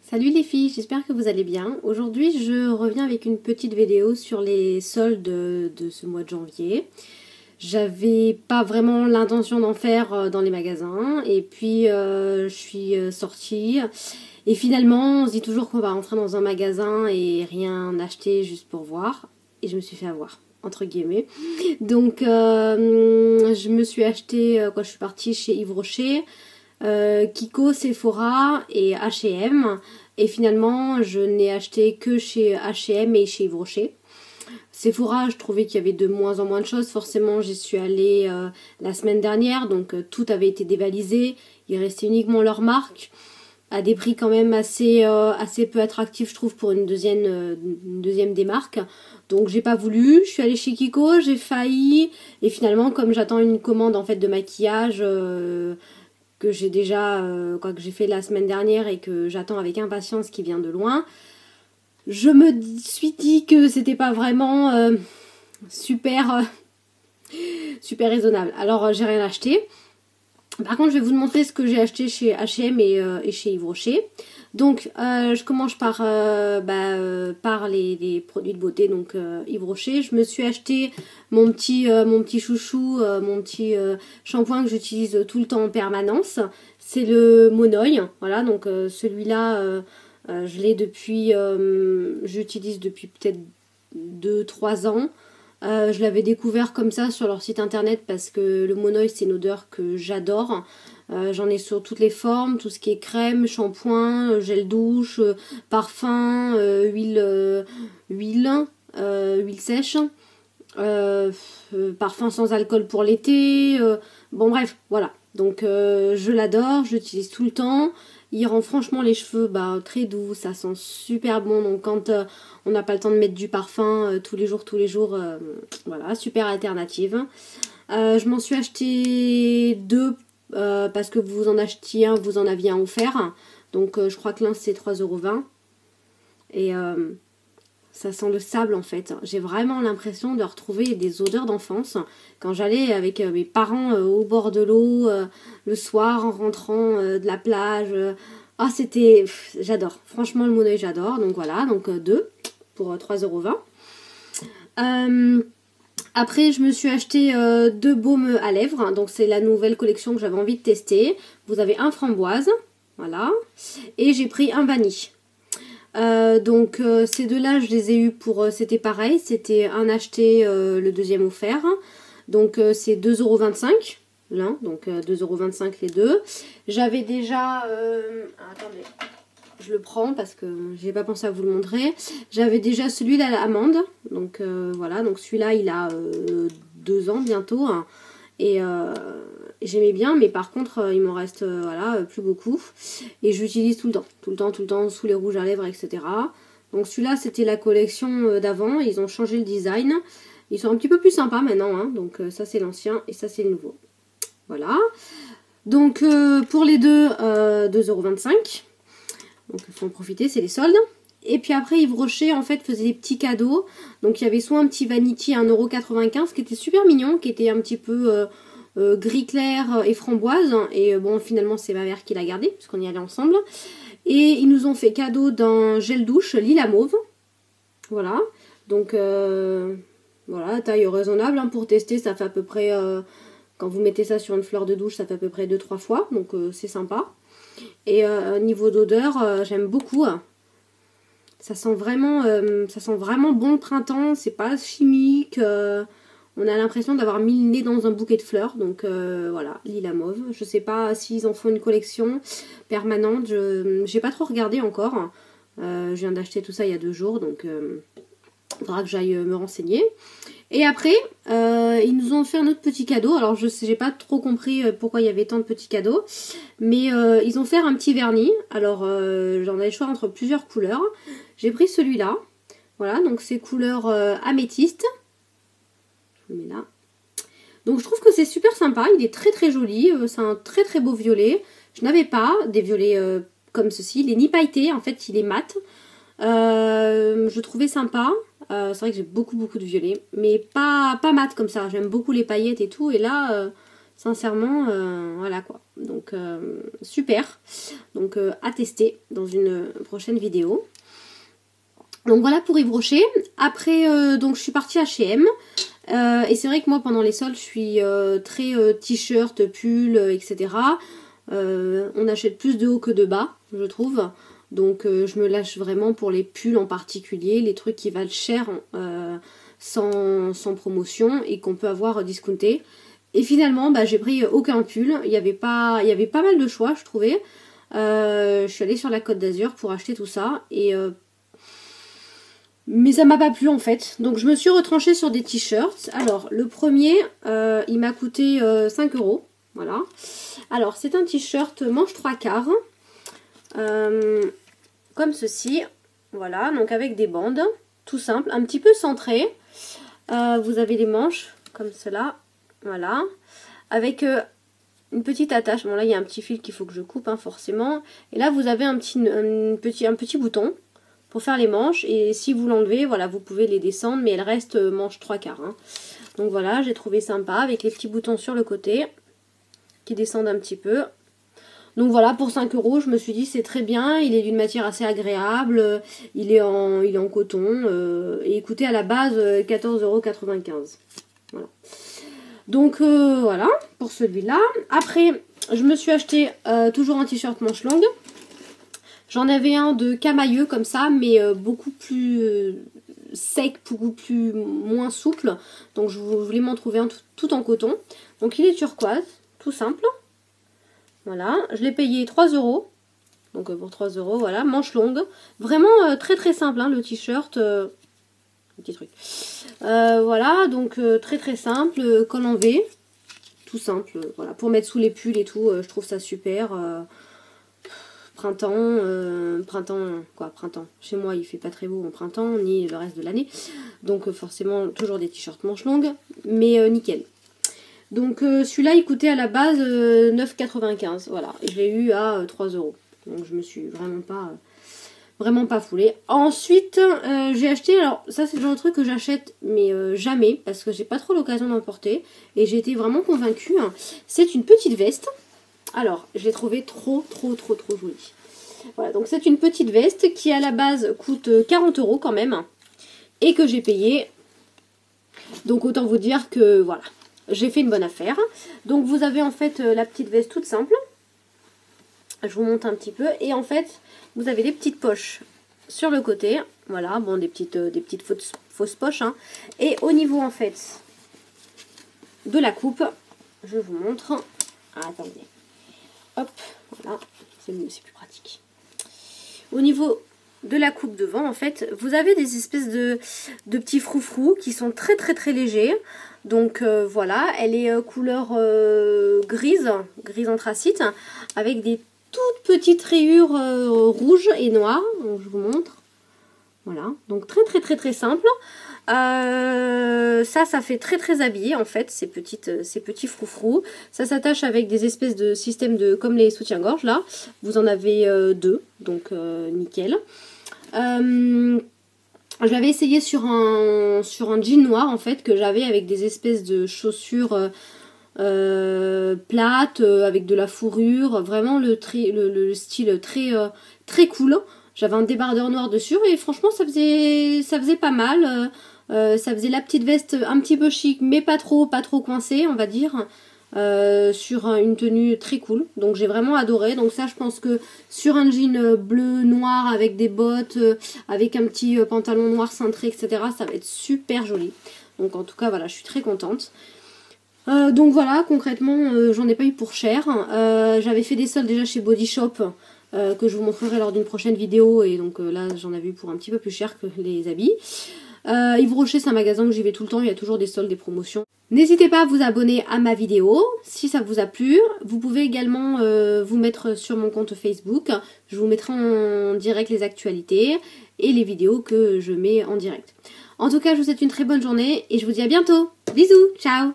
Salut les filles, j'espère que vous allez bien. Aujourd'hui je reviens avec une petite vidéo sur les soldes de ce mois de janvier. J'avais pas vraiment l'intention d'en faire dans les magasins et puis je suis sortie et finalement on se dit toujours qu'on va rentrer dans un magasin et rien acheter juste pour voir et je me suis fait avoir entre guillemets. Donc je me suis acheté quand je suis partie chez Yves Rocher, Kiko, Sephora et H&M. Et finalement, je n'ai acheté que chez H&M et chez Yves Rocher. Sephora, je trouvais qu'il y avait de moins en moins de choses. Forcément, j'y suis allée la semaine dernière, donc tout avait été dévalisé. Il restait uniquement leur marque, à des prix quand même assez peu attractifs, je trouve, pour une deuxième des marques. Donc j'ai pas voulu, je suis allée chez Kiko, j'ai failli. Et finalement, comme j'attends une commande en fait de maquillage... que j'ai déjà, que j'ai fait la semaine dernière et que j'attends avec impatience qui vient de loin, je me suis dit que c'était pas vraiment super raisonnable. Alors j'ai rien acheté. Par contre, je vais vous montrer ce que j'ai acheté chez H&M et chez Yves Rocher. Donc, je commence par les produits de beauté, donc Yves Rocher. Je me suis acheté mon petit chouchou, mon petit shampoing que j'utilise tout le temps en permanence. C'est le Monoï. Voilà, donc celui-là, je l'ai depuis, j'utilise depuis peut-être 2-3 ans. Je l'avais découvert comme ça sur leur site internet parce que le Monoï c'est une odeur que j'adore. J'en ai sur toutes les formes, tout ce qui est crème, shampoing, gel douche, parfum, huile sèche, parfum sans alcool pour l'été. Bon bref, voilà. Donc je l'adore, je l'utilise tout le temps. Il rend franchement les cheveux très doux, ça sent super bon. Donc quand on n'a pas le temps de mettre du parfum tous les jours, voilà, super alternative. Je m'en suis acheté deux parce que vous en achetiez un, vous en aviez un offert. Donc je crois que l'un c'est 3,20 €. Et ça sent le sable en fait. J'ai vraiment l'impression de retrouver des odeurs d'enfance. Quand j'allais avec mes parents au bord de l'eau, le soir en rentrant de la plage. C'était... J'adore. Franchement le Monoï j'adore. Donc voilà, donc deux pour 3,20 €. Après, je me suis acheté deux baumes à lèvres. Donc, c'est la nouvelle collection que j'avais envie de tester. Vous avez un framboise. Voilà. Et j'ai pris un vanille. Donc, ces deux-là, je les ai eus pour... c'était pareil. C'était un acheté, le deuxième offert. Donc, c'est 2,25 € l'un. Donc, 2,25 € les deux. J'avais déjà... attendez. Je le prends parce que j'ai pas pensé à vous le montrer. J'avais déjà celui à l'amande. Donc voilà, donc celui-là il a 2 ans bientôt. Hein, et j'aimais bien, mais par contre il m'en reste plus beaucoup. Et j'utilise tout le temps, sous les rouges à lèvres, etc. Donc celui-là c'était la collection d'avant. Ils ont changé le design. Ils sont un petit peu plus sympas maintenant. Hein, donc ça c'est l'ancien et ça c'est le nouveau. Voilà. Donc pour les deux, 2,25 €. Donc il faut en profiter, c'est les soldes. Et puis après Yves Rocher en fait faisait des petits cadeaux. Donc il y avait soit un petit vanity à 1,95 € qui était super mignon, qui était un petit peu gris clair et framboise. Et bon finalement c'est ma mère qui l'a gardé puisqu'on y allait ensemble. Et ils nous ont fait cadeau d'un gel douche lila mauve. Voilà. Donc voilà, taille raisonnable hein, pour tester, ça fait à peu près... quand vous mettez ça sur une fleur de douche, ça fait à peu près 2-3 fois. Donc c'est sympa. Et niveau d'odeur, j'aime beaucoup. Ça sent vraiment bon le printemps. C'est pas chimique. On a l'impression d'avoir mis le nez dans un bouquet de fleurs. Donc voilà, lila mauve. Je sais pas s'ils en font une collection permanente. J'ai pas trop regardé encore. Je viens d'acheter tout ça il y a 2 jours. Donc il faudra que j'aille me renseigner. Et après, ils nous ont fait un autre petit cadeau. Alors, j'ai pas trop compris pourquoi il y avait tant de petits cadeaux. Mais ils ont fait un petit vernis. Alors, j'en ai le choix entre plusieurs couleurs. J'ai pris celui-là. Voilà, donc c'est couleur améthyste. Je le mets là. Donc, je trouve que c'est super sympa. Il est très très joli. C'est un très très beau violet. Je n'avais pas des violets comme ceci. Il est ni pailleté. En fait, il est mat. Je trouvais sympa. C'est vrai que j'ai beaucoup de violet, mais pas mat comme ça. J'aime beaucoup les paillettes et tout, et là, sincèrement, voilà quoi. Donc super. Donc à tester dans une prochaine vidéo. Donc voilà pour Yves Rocher. Après, donc je suis partie à H&M. Et c'est vrai que moi pendant les soldes, je suis très t-shirt, pull, etc. On achète plus de haut que de bas, je trouve. Donc je me lâche vraiment pour les pulls en particulier, les trucs qui valent cher sans promotion et qu'on peut avoir discounté. Et finalement, bah, j'ai pris aucun pull. Il y avait pas mal de choix, je trouvais. Je suis allée sur la Côte d'Azur pour acheter tout ça. Mais ça m'a pas plu en fait. Donc je me suis retranchée sur des t-shirts. Alors le premier, il m'a coûté 5 €. Voilà. Alors c'est un t-shirt manche 3/4. Comme ceci. Voilà. Donc avec des bandes. Tout simple. Un petit peu centré. Vous avez les manches comme cela. Voilà. Avec une petite attache. Bon là il y a un petit fil qu'il faut que je coupe hein, forcément. Et là vous avez un petit bouton pour faire les manches. Et si vous l'enlevez, voilà, vous pouvez les descendre. Mais elles restent manches 3/4. Hein. Donc voilà, j'ai trouvé sympa avec les petits boutons sur le côté qui descendent un petit peu. Donc voilà, pour 5 €, je me suis dit c'est très bien. Il est d'une matière assez agréable. Il est en coton. Et écoutez, à la base, 14,95 €. Voilà. Donc voilà, pour celui-là. Après, je me suis acheté toujours un t-shirt manche longue. J'en avais un de camailleux comme ça, mais beaucoup plus sec, beaucoup moins souple. Donc je voulais m'en trouver un tout en coton. Donc il est turquoise, tout simple. Voilà, je l'ai payé 3 €. Donc pour 3 €, voilà, manche longue. Vraiment très très simple hein, le t-shirt. Petit truc. Voilà, donc très très simple, col en V. Tout simple, voilà, pour mettre sous les pulls et tout, je trouve ça super. Printemps, printemps. Chez moi, il fait pas très beau en printemps, ni le reste de l'année. Donc forcément, toujours des t-shirts manches longues, mais nickel. Donc celui-là, il coûtait à la base 9,95 €. Voilà, et je l'ai eu à 3 €. Donc je me suis vraiment pas foulée. Ensuite, j'ai acheté, alors ça c'est le genre de truc que j'achète, mais jamais, parce que j'ai pas trop l'occasion d'en porter. Et j'ai été vraiment convaincue. Hein. C'est une petite veste. Alors, je l'ai trouvée trop jolie. Voilà, donc c'est une petite veste qui à la base coûte 40 € quand même. Et que j'ai payé. Donc autant vous dire que voilà, j'ai fait une bonne affaire. Donc vous avez en fait la petite veste toute simple. Je vous montre un petit peu. Et en fait, vous avez des petites poches sur le côté. Voilà, bon, des petites fausses poches. Hein. Et au niveau en fait de la coupe, je vous montre. Ah, attendez. Hop, voilà, c'est plus pratique. Au niveau de la coupe devant, en fait, vous avez des espèces de petits froufrous qui sont très légers. Donc voilà, elle est couleur grise anthracite, avec des toutes petites rayures rouges et noires. Donc je vous montre. Voilà, donc très simple. Ça fait très habillé en fait, ces petits froufrous. Ça s'attache avec des espèces de systèmes comme les soutiens-gorge là. Vous en avez 2, donc nickel. Je l'avais essayé sur un jean noir en fait, que j'avais avec des espèces de chaussures plates, avec de la fourrure. Vraiment le style très cool. J'avais un débardeur noir dessus et franchement ça faisait pas mal. Ça faisait la petite veste un petit peu chic, mais pas trop coincée, on va dire, sur une tenue très cool. Donc j'ai vraiment adoré. Donc ça, je pense que sur un jean bleu noir avec des bottes, avec un petit pantalon noir cintré, etc., ça va être super joli. Donc en tout cas, voilà, je suis très contente. Donc voilà, concrètement, j'en ai pas eu pour cher. J'avais fait des soldes déjà chez Body Shop. Que je vous montrerai lors d'une prochaine vidéo, et donc là j'en avais eu pour un petit peu plus cher que les habits. Yves Rocher, c'est un magasin où j'y vais tout le temps, il y a toujours des soldes, des promotions. N'hésitez pas à vous abonner à ma vidéo si ça vous a plu. Vous pouvez également vous mettre sur mon compte Facebook. Je vous mettrai en direct les actualités et les vidéos que je mets en direct. En tout cas, je vous souhaite une très bonne journée et je vous dis à bientôt. Bisous, ciao!